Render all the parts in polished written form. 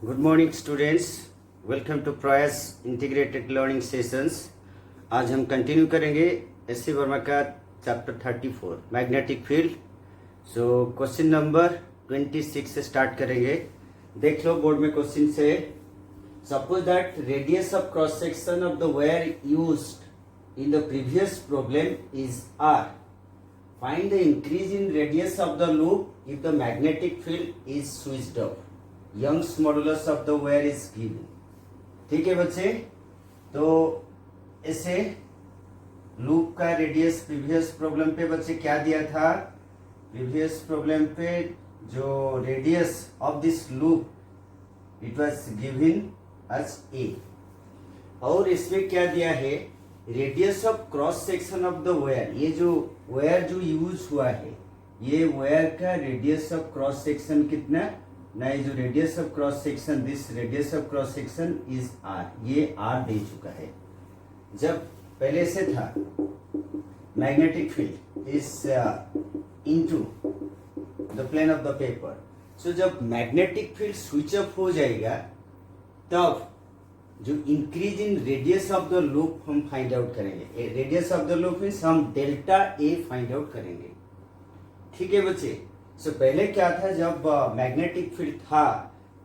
Good morning students, welcome to Prayas integrated learning sessions. आज हम continue करेंगे एस.सी. वर्मा का chapter 34 magnetic field. So question number 26 से start करेंगे। देख लो बोर्ड में क्वेश्चन से, suppose that radius of cross section of the wire used in the previous problem is R. Find the increase in radius of the loop if the magnetic field is switched off. Young's modulus of the wire is given. ठीक है बच्चे, तो ऐसे loop का radius previous problem पे बच्चे क्या दिया था? प्रीवियस प्रॉब्लम पे जो radius of this loop it was given as A, और इसमें क्या दिया है? Radius of cross section of the wire. ये जो वायर जो यूज हुआ है, ये वायर का रेडियस ऑफ क्रॉस सेक्शन कितना? ना, जो radius of cross section, this radius of cross section is R. ये आर दे चुका है। जब पहले से था magnetic field is into the plane of the paper, so जब मैग्नेटिक फील्ड स्विच ऑफ हो जाएगा तब जो increase in radius of the loop हम फाइंड आउट करेंगे। Radius of the loop means हम डेल्टा ए फाइंड आउट करेंगे। ठीक है बच्चे, सो पहले क्या था? जब मैग्नेटिक फील्ड था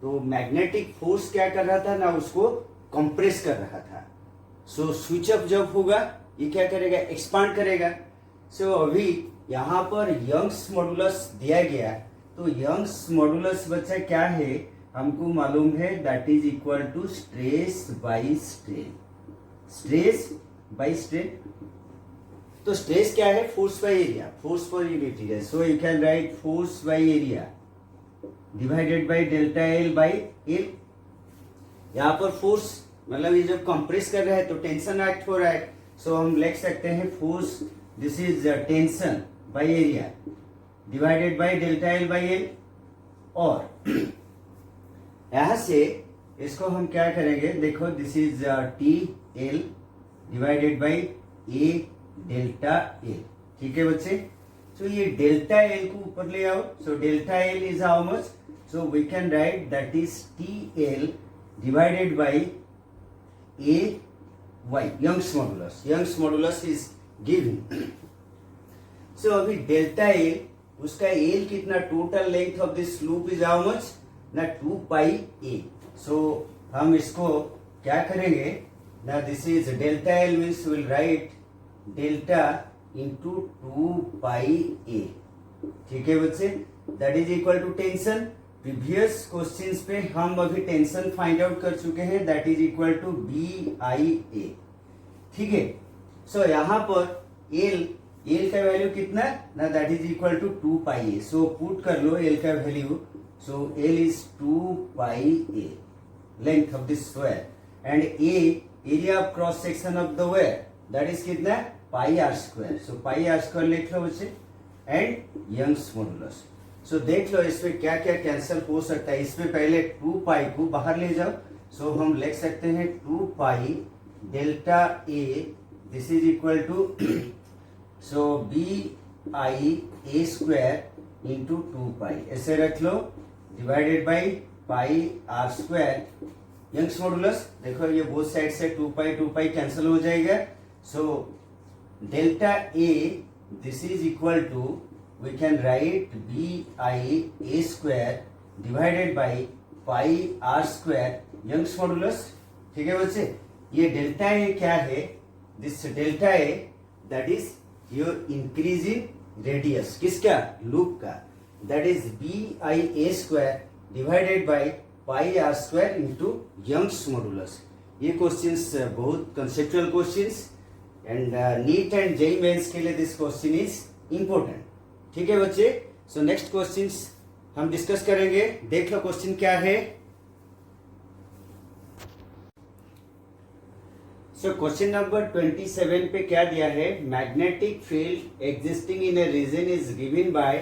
तो मैग्नेटिक फोर्स क्या कर रहा था ना, उसको कंप्रेस कर रहा था। सो स्विच ऑफ जब होगा ये क्या करेगा? एक्सपांड करेगा। सो अभी यहाँ पर यंग्स मॉडुलस दिया गया, तो यंग्स मॉडुलस बच्चा क्या है हमको मालूम है, that is equal to stress by strain. Stress by strain, तो स्ट्रेस क्या है? फोर्स बाय एरिया, फोर्स पर unit area. So you can write force by area divided by delta L by L. यहाँ पर फोर्स मतलब ये जब compress कर रहा है तो टेंशन एक्ट हो रहा है। सो हम लिख सकते हैं force, this is tension bye area divided by delta L by L. और यहां से इसको हम क्या करेंगे? देखो, this is T L divided by A delta L. ठीक है बच्चे, सो ये डेल्टा एल को ऊपर ले आओ। So delta L is how much? So we can write that is T L divided by A Y, Young's modulus. Young's modulus is given. So अभी delta L, उसका एल कितना? Total length of this loop is how much? ना 2 pi A. सो हम इसको क्या करेंगे ना, this is delta L means will write delta into 2 pi A. ठीक है बच्चे, that is equal to tension. Previous questions पे हम अभी टेंशन फाइंड आउट कर चुके हैं, that is equal to B I A. ठीक है, सो यहाँ पर एल का वैल्यू कितना ना, that is equal to 2 pi A. So put कर लो एल का value. So L is 2 pi A length of this wire, and A area of cross section of the wire, that is कितना? Pi R square. So pi R square लिख लो बच्चे, and Young's modulus. सो देख लो इसमें क्या क्या cancel हो सकता है। इसमें पहले 2 पाई को बाहर ले जाओ। सो हम लिख सकते हैं 2 pi delta A, this is equal to so B I A square into 2 pi, ऐसे रख लो, divided by pi R square Young's modulus. देखो ये बोथ साइड से 2 पाई कैंसिल हो जाएगा। So delta A, this is equal to, we can write B I A square divided by pi R square Young's modulus. ठीक है बच्चे, ये delta A क्या है? This delta A that is your increase in radius, किसका? Loop का, that is B I A square divided by pi R square into Young's modulus. ये questions बहुत conceptual questions, and NEET and JEE Mains के लिए this question is important. ठीक है बच्चे, so next questions हम डिस्कस करेंगे। देख लो क्वेश्चन क्या है। सो क्वेश्चन नंबर 27 पे क्या दिया है? Magnetic field existing in a region is given by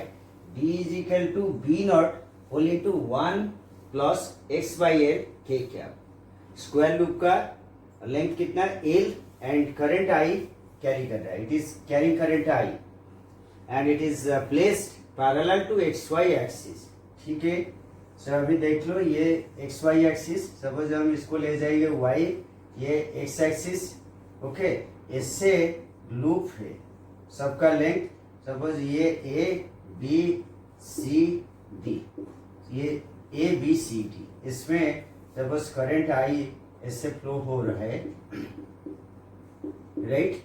D is equal to B not whole into 1 plus x by L के कैप। स्क्वायर लूप का लेंथ कितना? L, and current I carry कर रहा है, it is carrying current I, and it is placed parallel to x y axis. ठीक है, so अभी देख लो ये एक्स वाई एक्सिस, सपोज हम इसको ले जाएंगे वाई, ये एक्स एक्सिस, ओके। इससे लूप है, सबका लेंथ सपोज ये ए बी सी डी, ये ए बी सी डी, इसमें सपोज करंट आई इससे फ्लो हो रहा है, राइट।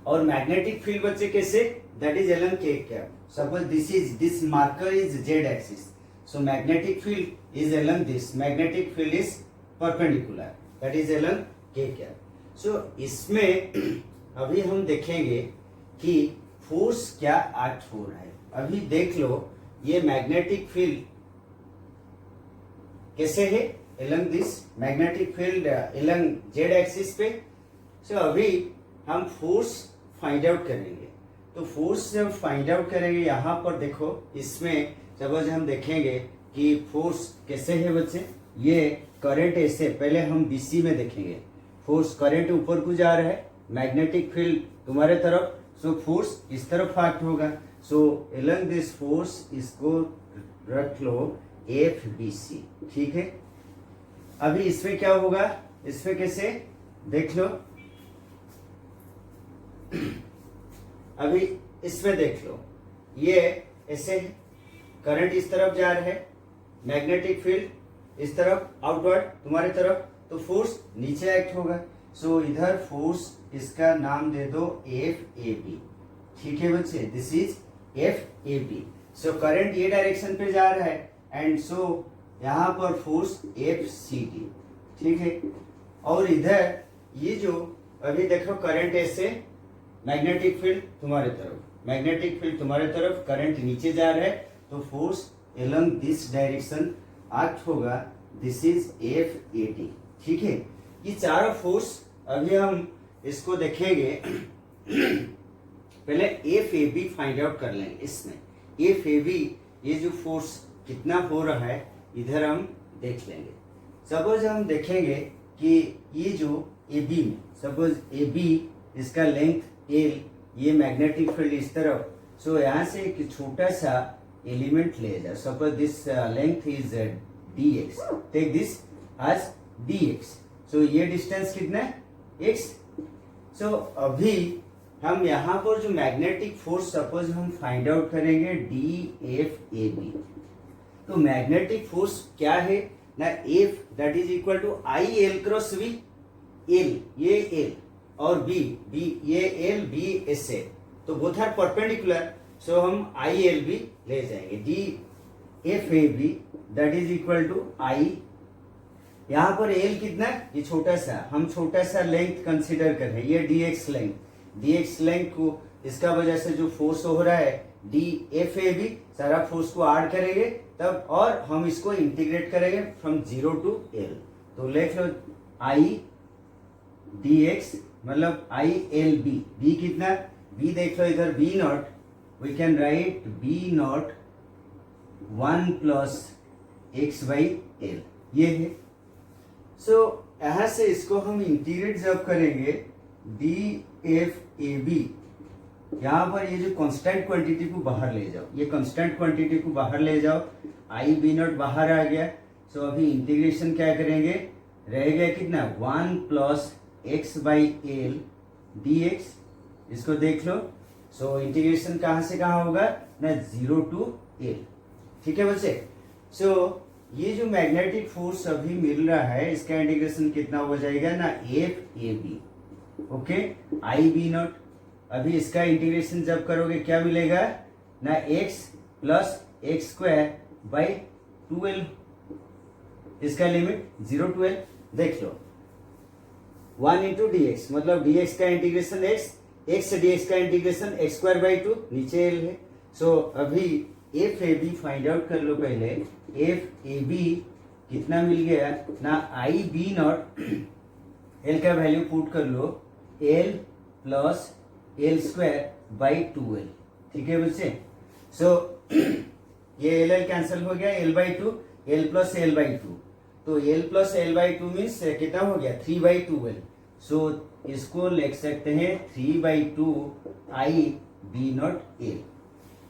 और मैग्नेटिक फील्ड बच्चे कैसे, that is along k cap. Suppose this marker is z axis, so magnetic field is along this, magnetic field is perpendicular, that is along k cap. So इसमें अभी हम देखेंगे कि फोर्स क्या act हो रहा है। अभी देख लो ये मैग्नेटिक फील्ड कैसे है, along this magnetic field along z axis पे। सो अभी हम फोर्स फाइंड आउट करेंगे। तो फोर्स जब फाइंड आउट करेंगे, यहाँ पर देखो इसमें सपोज हम देखेंगे कि फोर्स कैसे है बच्चे। ये करंट ऐसे, पहले हम बीसी में देखेंगे, फोर्स करंट ऊपर को जा रहा है, मैग्नेटिक फील्ड तुम्हारे तरफ, सो फोर्स इस तरफ एक्ट होगा। सो एलन दिस फोर्स, इसको रख लो एफ बी सी, ठीक है। अभी इसमें क्या होगा, इसमें कैसे देख लो, अभी इसमें देख लो ये ऐसे है, करंट इस तरफ जा रहा है, मैग्नेटिक फील्ड इस तरफ आउटवर्ड तुम्हारे तरफ, तो फोर्स नीचे एक्ट होगा। सो इधर फोर्स इसका नाम दे दो एफ ए बी, ठीक है बच्चे, this is F A B. So current ये डायरेक्शन पे जा रहा है एंड सो यहाँ पर फोर्स एफ सी डी, ठीक है। और इधर ये जो अभी देखो करंट ऐसे, मैग्नेटिक फील्ड तुम्हारे तरफ, मैग्नेटिक फील्ड तुम्हारे तरफ, करंट नीचे जा रहा है, तो force along this direction act होगा, this is F A D, ठीक है। ये चारों फोर्स अभी हम इसको देखेंगे। पहले F A B find out कर लेंगे। इसमें एफ ए बी ये जो फोर्स कितना हो रहा है इधर हम देख लेंगे। सपोज हम देखेंगे कि ये जो ए बी में, सपोज ए बी इसका लेंथ एल, ये मैग्नेटिक फील्ड इस तरफ, सो यहाँ से एक छोटा सा एलिमेंट ले जाओ, suppose this length is D X, take this edge D X. So ये डिस्टेंस कितना है, एक्स। सो अभी हम यहाँ पर जो मैग्नेटिक फोर्स सपोज हम फाइंड आउट करेंगे डी एफ ए बी। तो मैग्नेटिक फोर्स क्या है ना, F that is equal to I L cross V, L ये एल और बी ये एल बी एस ए, तो बोथ आर परपेंडिकुलर, सो हम आई एल बी ले जाएंगे, D F A B that is equal to I, यहाँ पर एल कितना, ये छोटा सा, हम छोटा सा लेंथ कंसीडर कर रहे हैं, ये D x length, D x length को इसका वजह से जो फोर्स हो रहा है डी एफ ए बी, सारा फोर्स को ऐड करेंगे तब, और हम इसको इंटीग्रेट करेंगे फ्रॉम 0 टू एल। तो लिख लो आई डी एक्स मतलब आई एल बी, बी कितना, बी देख लो इधर B not, we can write B not 1 plus x by L, ये है। सो यहाँ से इसको हम इंटीग्रेट जब करेंगे डी एफ ए बी, यहाँ पर ये जो कांस्टेंट क्वांटिटी को बाहर ले जाओ, ये कांस्टेंट क्वांटिटी को बाहर ले जाओ, आई बी नॉट बाहर आ गया। सो अभी इंटीग्रेशन क्या करेंगे, रह गया कितना 1 plus x by L D x, इसको देख लो। सो इंटीग्रेशन कहाँ से कहाँ होगा ना 0 टू एल, ठीक है बच्चे। सो ये जो मैग्नेटिक फोर्स अभी मिल रहा है इसका इंटीग्रेशन कितना हो जाएगा ना F A B, okay, I B not. अभी इसका इंटीग्रेशन जब करोगे क्या मिलेगा ना x plus x square by 2l, इसका लिमिट 0 टू एल, देख लो 1 इंटू डी एक्स मतलब डी एक्स का integration x, x d x का इंटीग्रेशन एक्स स्क्वायर बाई 2, नीचे एल है। सो अभी F A B find out कर लो पहले, एफ ए बी कितना मिल गया ना आई बी नॉट, एल का वैल्यू पुट कर लो L plus L square by 2l, ठीक है बच्चे। सो ये एल एल कैंसिल हो गया, L by 2, L plus L by 2, तो L plus L by 2 means कितना हो गया 3 बाई 2l। सो इसको लिख सकते हैं 3 बाई 2 I B not L.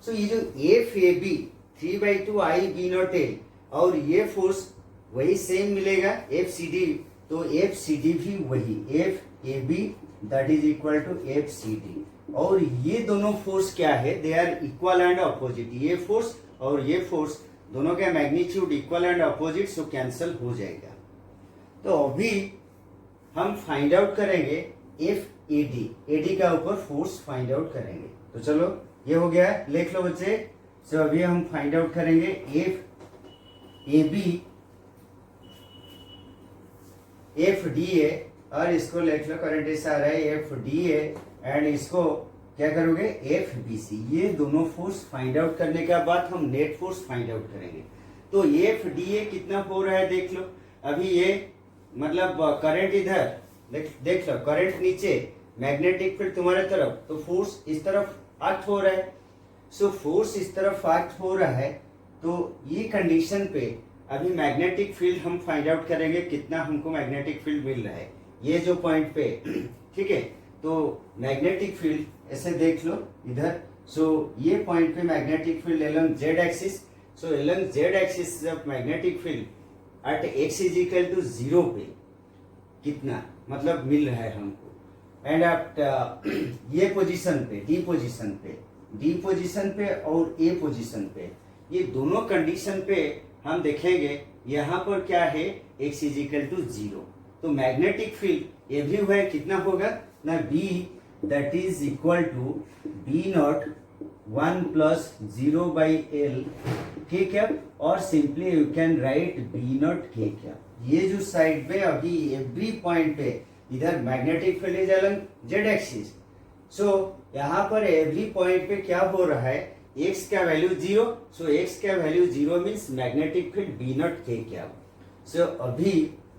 So ये जो F A B 3/2 I B not L, और ये फोर्स वही सेम मिलेगा एफ सी डी, तो एफ सी डी भी वही F A B that is equal to F C D. और ये दोनों फोर्स क्या है, they are equal and opposite, ये फोर्स और ये फोर्स दोनों का magnitude equal and opposite, so cancel हो जाएगा। तो अभी हम फाइंड आउट करेंगे एफ ए डी का ऊपर फोर्स फाइंड आउट करेंगे। तो चलो ये हो गया, लिख लो बच्चे। सो अभी हम फाइंड आउट करेंगे F A B F D A, और इसको लिख लो, करंट ऐसा आ रहा है एफ डी ए, एंड इसको क्या करोगे एफ बी सी। ये दोनों फोर्स फाइंड आउट करने के बाद हम नेट फोर्स फाइंड आउट करेंगे। तो एफ डी ए कितना हो रहा है देख लो। अभी ये मतलब करंट इधर देख लो, करंट नीचे, मैग्नेटिक फील्ड तुम्हारे तरफ, तो फोर्स इस तरफ एक्ट हो रहा है। सो फोर्स इस तरफ एक्ट हो रहा है, तो ये कंडीशन पे अभी मैग्नेटिक फील्ड हम फाइंड आउट करेंगे कितना हमको मैग्नेटिक फील्ड मिल रहा है ये जो पॉइंट पे, ठीक है। तो मैग्नेटिक फील्ड ऐसे देख लो इधर। सो ये पॉइंट पे magnetic field along z axis, so along z axis of magnetic field at x is equal to 0 पे कितना मतलब मिल रहा है हमको, एंड एट ये पोजीशन पे, डी पोजीशन पे और ए पोजीशन पे, ये दोनों कंडीशन पे हम देखेंगे यहाँ पर क्या है एक्स इज इक्वल टू 0। तो मैग्नेटिक फील्ड एवरीवेयर कितना होगा ना, B that is equal to B not 1 plus 0 by L के कैप, और simply you can write B not K cap. ये जो साइड पे अभी एवरी पॉइंट पे इधर magnetic field is along Z axis, so यहाँ पर एवरी पॉइंट पे क्या हो रहा है, x का वैल्यू 0, सो x का value 0 means magnetic field B not K cap. So अभी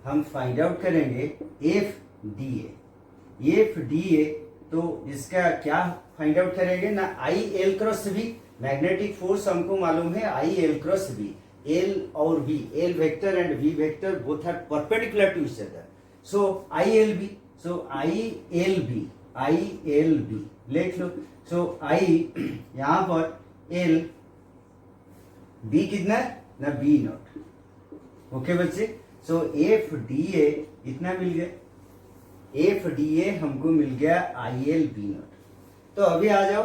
हम फाइंड आउट करेंगे एफ डी ए, तो इसका क्या फाइंड आउट करेंगे ना, I L cross B, magnetic force हमको मालूम है I L cross B, L और B, L vector and B vector both are perpendicular to each other, so I L B, so I L B लिख लो। सो आई यहाँ पर L, B कितना ना B not, okay बच्चे। सो एफ डी ए इतना मिल गया, F D ए हमको मिल गया आई एल बी नॉट। तो अभी आ जाओ,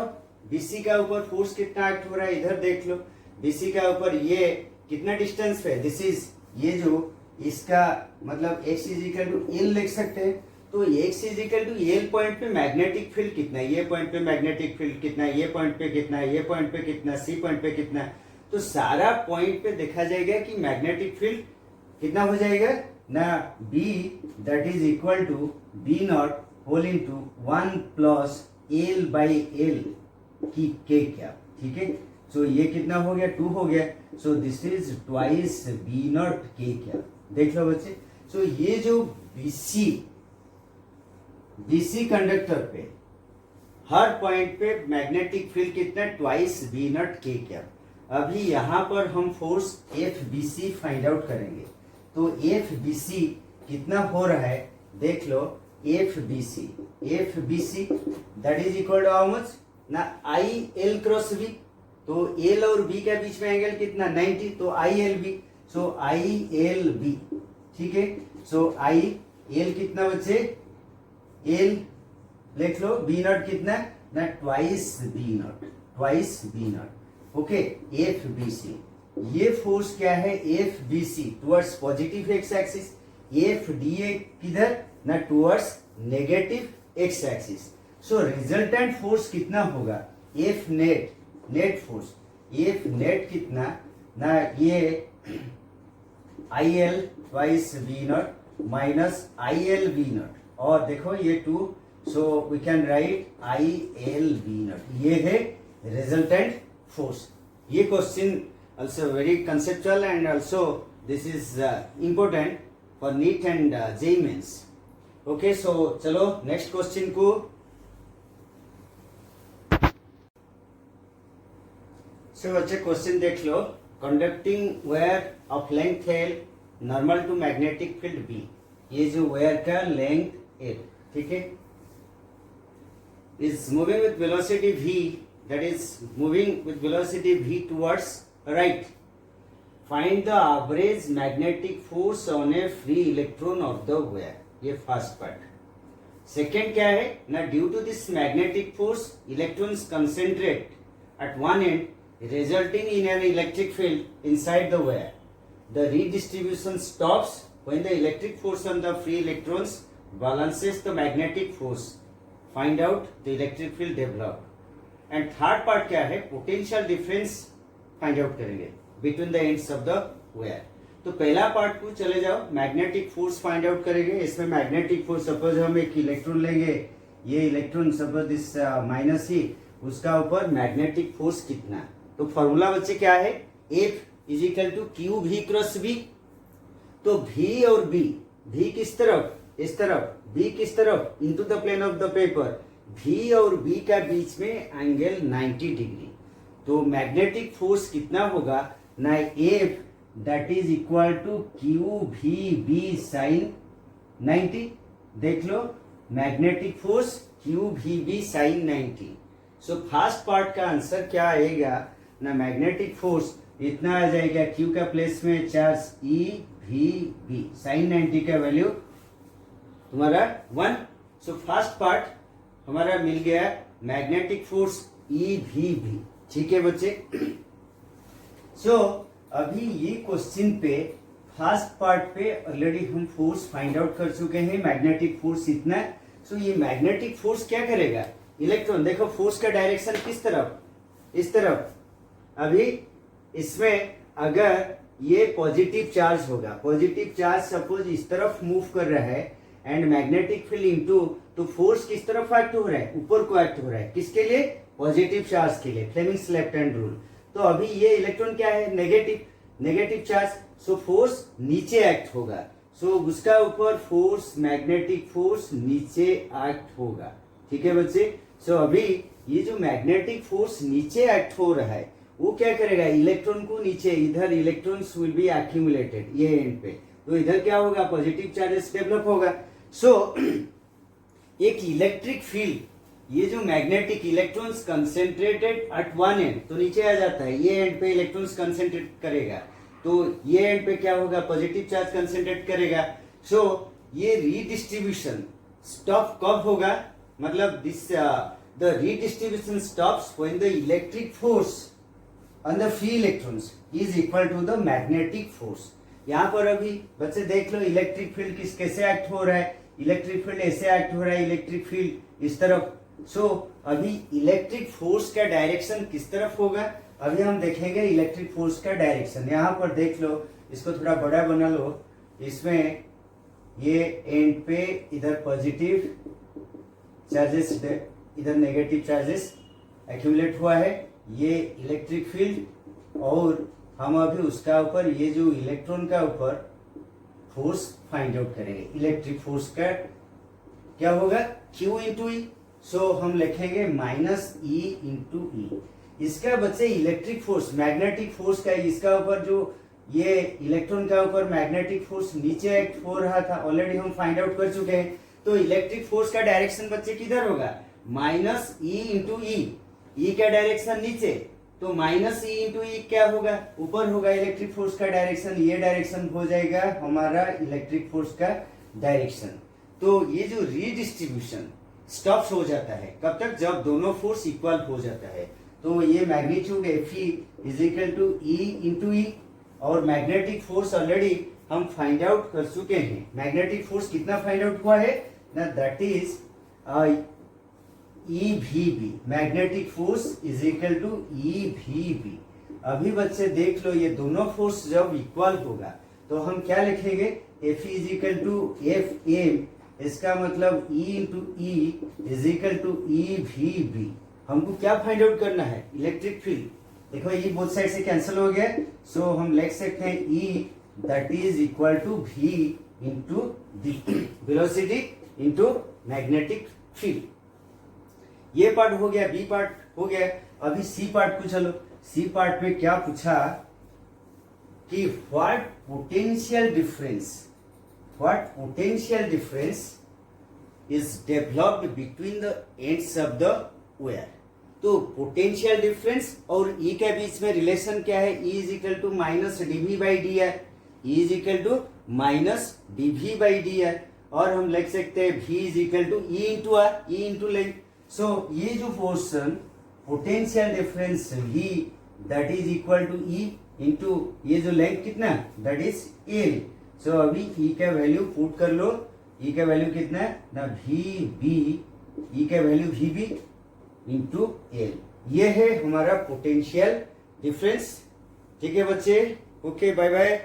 बीसी का ऊपर फोर्स कितना एक्ट हो रहा है इधर देख लो। बीसी का ऊपर ये कितना डिस्टेंस पे, दिस इज ये जो इसका मतलब x is equal to L लिख सकते हैं। तो x is equal to L point पे मैग्नेटिक फील्ड कितना है, ये पॉइंट पे मैग्नेटिक फील्ड कितना है, ये पॉइंट पे कितना है, ये पॉइंट पे कितना, सी पॉइंट पे कितना, तो सारा पॉइंट पे देखा जाएगा कि मैग्नेटिक फील्ड कितना हो जाएगा ना, B that is equal to B not whole into 1 plus L by L की के क्या, ठीक है। सो ये कितना हो गया 2 हो गया, so this is twice B not k क्या, देख लो बच्चे। सो ये जो बीसी कंडक्टर पे हर पॉइंट पे मैग्नेटिक फील्ड कितना, ट्वाइस बी नॉट के क्या। अभी यहाँ पर हम force F B C find out करेंगे। तो एफ बी सी कितना हो रहा है देख लो, F B C that is equal to how much ना, आई एल क्रॉस बी, तो एल और बी के बीच में एंगल कितना 90, तो I L B, so I L B, ठीक है। सो आई एल कितना बच्चे, एल लिख लो, बी नॉट कितना ना, twice B not, okay. F B C, ये फोर्स क्या है F B C towards positive x axis, F D A किधर ना, towards negative x axis. So resultant force कितना होगा, F net force, F net कितना ना, ये I L twice B not minus I L B not, और देखो ये 2, so we can write I L B not, ये है रिजल्टेंट फोर्स। ये question also very conceptual and also this is important for NEET and JEE Mains. Okay, so चलो next question को, so बच्चे question देख लो, conducting wire of length L normal to magnetic field B, ये जो wire का length L, ठीक है, is moving with velocity V, that is moving with velocity V towards right, find the average magnetic force on a free electron of the wire, ये first part. Second क्या है ना, due to this magnetic force electrons concentrate at one end resulting in an electric field inside the wire. The redistribution stops when the electric force on the free electrons balances the magnetic force. Find out the electric field developed. And third part क्या है, potential difference find out करेंगे between the ends of the wire. तो पहला part को चले जाओ, magnetic force find out करेंगे। इसमें मैग्नेटिक फोर्स, सपोज हम एक इलेक्ट्रॉन लेंगे, ये इलेक्ट्रॉन सपोज दिस माइनस ही, उसका ऊपर मैग्नेटिक फोर्स कितना, तो फॉर्मूला बच्चे क्या है, F is equal to Q V cross B. तो V और B, V किस तरफ, इस तरफ, B किस तरफ, into the plane of the paper, V और B का बीच में एंगल 90 डिग्री। तो मैग्नेटिक फोर्स कितना होगा ना, F that is equal to Q V B sine 90। देख लो, magnetic force Q V B sine 90। So first part का आंसर क्या आएगा ना, मैग्नेटिक फोर्स इतना आ जाएगा, क्यू का प्लेस में charge E V B, sine 90 का वैल्यू तुम्हारा 1। सो फर्स्ट पार्ट हमारा मिल गया magnetic force E V B. ठीक है बच्चे। सो अभी ये क्वेश्चन पे फर्स्ट पार्ट पे ऑलरेडी हम फोर्स फाइंड आउट कर चुके हैं, मैग्नेटिक फोर्स इतना। सो ये मैग्नेटिक फोर्स क्या करेगा, इलेक्ट्रॉन, देखो फोर्स का डायरेक्शन किस तरफ, इस तरफ। अभी इसमें अगर ये पॉजिटिव चार्ज होगा, पॉजिटिव चार्ज सपोज इस तरफ मूव कर रहा है एंड मैग्नेटिक फील्ड इनटू, तो फोर्स किस तरफ एक्ट हो रहा है, ऊपर को एक्ट हो रहा है, किसके लिए, पॉजिटिव चार्ज के लिए, फ्लेमिंग्स लेफ्ट हैंड रूल। तो अभी ये इलेक्ट्रॉन क्या है, नेगेटिव चार्ज, सो फोर्स नीचे एक्ट होगा, सो उसका ऊपर फोर्स, मैग्नेटिक फोर्स नीचे एक्ट होगा। ठीक है बच्चे। सो अभी ये जो मैग्नेटिक फोर्स नीचे एक्ट हो रहा है वो क्या करेगा, इलेक्ट्रॉन को नीचे, इधर इलेक्ट्रॉन्स विल बी एक्यूमुलेटेड, ये एंड पे, तो इधर क्या होगा, पॉजिटिव चार्जेस डेवलप होगा। सो एक इलेक्ट्रिक फील्ड, ये जो magnetic electrons concentrated at one end, तो नीचे आ जाता है, ये एंड पे इलेक्ट्रॉन्स कंसेंट्रेट करेगा, तो ये एंड पे क्या होगा, पॉजिटिव चार्ज कंसेंट्रेट करेगा। सो ये रीडिस्ट्रीब्यूशन स्टॉप कब होगा, मतलब this the redistribution stops when the electric force on the free electrons is equal to the magnetic force. यहाँ पर अभी बच्चे देख लो, इलेक्ट्रिक फील्ड कैसे एक्ट हो रहा है, इलेक्ट्रिक फील्ड ऐसे एक्ट हो रहा है, इलेक्ट्रिक फील्ड इस तरफ। सो अभी इलेक्ट्रिक फोर्स का डायरेक्शन किस तरफ होगा, अभी हम देखेंगे इलेक्ट्रिक फोर्स का डायरेक्शन। यहाँ पर देख लो, इसको थोड़ा बड़ा बना लो, इसमें ये एंड पे इधर पॉजिटिव चार्जेस, इधर नेगेटिव चार्जेस एक्यूमुलेट हुआ है, ये इलेक्ट्रिक फील्ड, और हम अभी उसका ऊपर ये जो इलेक्ट्रॉन का ऊपर फोर्स फाइंड आउट करेंगे। इलेक्ट्रिक फोर्स का क्या होगा, Q इंटू ई। सो हम लिखेंगे माइनस E इंटू ई। इसका बच्चे इलेक्ट्रिक फोर्स, मैग्नेटिक फोर्स का, इसका ऊपर जो ये इलेक्ट्रॉन का ऊपर मैग्नेटिक फोर्स नीचे एक्ट हो रहा था, ऑलरेडी हम फाइंड आउट कर चुके हैं। तो इलेक्ट्रिक फोर्स का डायरेक्शन बच्चे किधर होगा, माइनस E इंटू ई। ई का डायरेक्शन नीचे, तो माइनस E इंटू ई क्या होगा, ऊपर होगा इलेक्ट्रिक फोर्स का डायरेक्शन, ये डायरेक्शन हो जाएगा हमारा इलेक्ट्रिक फोर्स का डायरेक्शन। तो ये जो रीडिस्ट्रीब्यूशन स्टॉप्स हो जाता है, कब तक, जब दोनों फोर्स इक्वल हो जाता है। तो ये magnitude Fe is equal to E into E, और मैग्नेटिक फोर्स ऑलरेडी हम फाइंड आउट कर चुके हैं। मैग्नेटिक फोर्स कितना फाइंड आउट हुआ है ना, that is EVB, magnetic force is equal to EVB। अभी बच्चे देख लो, ये दोनों फोर्स जब इक्वल होगा तो हम क्या लिखेंगे, F is equal to FM, इसका मतलब E into E is equal to EVB। हमको क्या फाइंड आउट करना है, इलेक्ट्रिक फील्ड। देखो ये बोथ साइड से कैंसिल हो गया, सो हम लिख सकते हैं E that is equal to V into velocity into magnetic field. ये पार्ट हो गया, बी पार्ट हो गया। अभी सी पार्ट को चलो। सी पार्ट में क्या पूछा कि what potential difference is developed between the ends of the wire. तो पोटेंशियल डिफरेंस और ई के बीच में रिलेशन क्या है, E is equal to minus DV by D है, E is equal to minus DV by D है, और हम लिख सकते हैं v is equal to E into R, E into length. So ये जो portion potential difference v that is equal to E into ये जो लेंथ कितना दैट इज एल। सो अभी ई का वैल्यू पुट कर लो, ई का वैल्यू कितना है ना वी बी, ई का value V B into L. ये है हमारा पोटेंशियल डिफरेंस। ठीक है बच्चे, ओके बाय बाय।